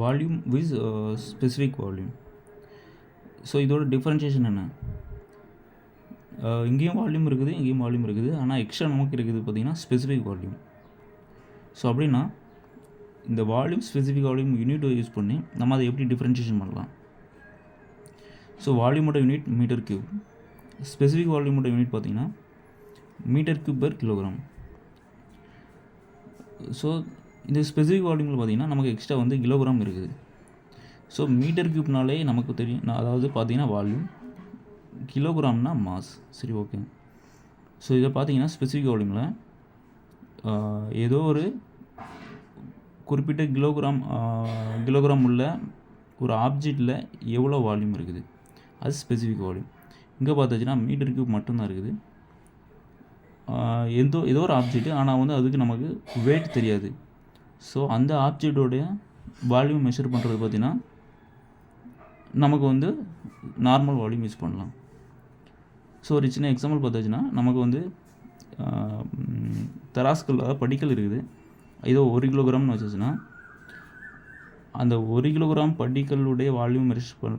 Volume with specific volume. So இதோட differentiation என்ன? இங்கேயும் வால்யூம் இருக்குது, இங்கேயும் வால்யூம் இருக்குது. ஆனால் எக்ஸ்ட்ரா நமக்கு இருக்குது பார்த்திங்கன்னா ஸ்பெசிஃபிக் வால்யூம். ஸோ அப்படின்னா இந்த வால்யூம் ஸ்பெசிஃபிக் வால்யூம் யூனிட்டை யூஸ் பண்ணி நம்ம அதை எப்படி டிஃப்ரென்ஷியேஷன் பண்ணலாம்? ஸோ வால்யூமோட யூனிட் மீட்டர் கியூப், ஸ்பெசிஃபிக் வால்யூமோட யூனிட் பார்த்திங்கன்னா metre cube per kilogram. So இந்த ஸ்பெசிஃபிக் வால்யூமில் பார்த்திங்கன்னா நமக்கு எக்ஸ்ட்ரா வந்து கிலோகிராம் இருக்குது. ஸோ மீட்டர் கியூப்னாலே நமக்கு தெரியும், அதாவது பார்த்திங்கன்னா வால்யூம், கிலோகிராம்னா மாஸ். சரி, ஓகே. ஸோ இதை பார்த்தீங்கன்னா ஸ்பெசிஃபிக் வால்யூமில் ஏதோ ஒரு குறிப்பிட்ட கிலோகிராம் உள்ள ஒரு ஆப்ஜெக்டில் எவ்வளோ வால்யூம் இருக்குது, அது ஸ்பெசிஃபிக் வால்யூம். இங்கே பார்த்தாச்சுன்னா மீட்டர் கியூப் மட்டும்தான் இருக்குது. ஏதோ ஒரு ஆப்ஜெக்ட், ஆனால் வந்து அதுக்கு நமக்கு வெயிட் தெரியாது. ஸோ அந்த ஆப்ஜெக்டோடைய வால்யூம் மெஷர் பண்ணுறது பார்த்திங்கன்னா நமக்கு வந்து நார்மல் வால்யூம் யூஸ் பண்ணலாம். ஸோ ஒரு சின்ன எக்ஸாம்பிள் பார்த்தாச்சுன்னா நமக்கு வந்து தராஸ்கள், அதாவது படிக்கல் இருக்குது. ஏதோ 1 கிலோகிராம்னு வச்சுச்சுன்னா அந்த 1 கிலோகிராம் படிக்கலுடைய வால்யூம்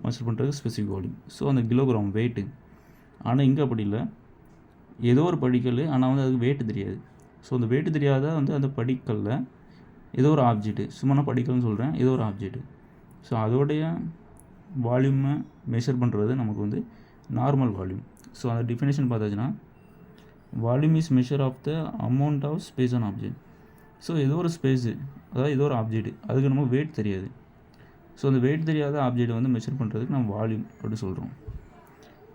மெஷர் பண்ணுறது ஸ்பெசிஃபிக் வால்யூம். ஸோ அந்த கிலோகிராம் வெயிட்டு. ஆனால் இங்கே அப்படி இல்லை, ஏதோ ஒரு படிக்கல், ஆனால் வந்து அதுக்கு வெயிட்டு தெரியாது. ஸோ அந்த வெயிட்டு தெரியாத வந்து அந்த படிக்கல்ல ஏதோ ஒரு ஆப்ஜெக்ட்டு, சும்மா நான் படிக்கல்னு சொல்கிறேன், ஏதோ ஒரு ஆப்ஜெக்ட்டு. ஸோ அதோடைய வால்யூமை மெஷர் பண்ணுறது நமக்கு வந்து நார்மல் வால்யூம். ஸோ அந்த டிஃபினேஷன் பார்த்தாச்சுன்னா volume is measure of the amount of space an object. So ஏதோ ஒரு ஸ்பேஸு, அதாவது ஏதோ ஒரு ஆப்ஜெக்ட், அதுக்கு நம்ம வெயிட் தெரியாது. ஸோ அந்த வெயிட் தெரியாத ஆப்ஜெக்டை வந்து மெஷர் பண்ணுறதுக்கு நம்ம வால்யூம் அப்படி சொல்கிறோம்.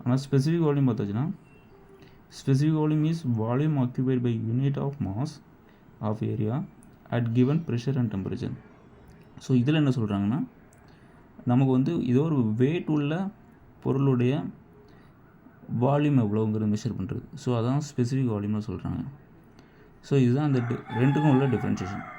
ஆனால் ஸ்பெசிஃபிக் வால்யூம் பார்த்தாச்சுன்னா specific volume is volume occupied by unit of mass of area at given pressure and temperature. So இதில் என்ன சொல்கிறாங்கன்னா நமக்கு வந்து ஏதோ ஒரு வெயிட் உள்ள பொருளுடைய வால்யூம் எவ்வளோங்கிறது மெஷர் பண்ணுறது. ஸோ அதான் ஸ்பெசிஃபிக் வால்யூம்னு சொல்கிறாங்க. ஸோ இதுதான் அந்த ரெண்டுக்கும் உள்ள டிஃப்ரென்ஷியேஷன்.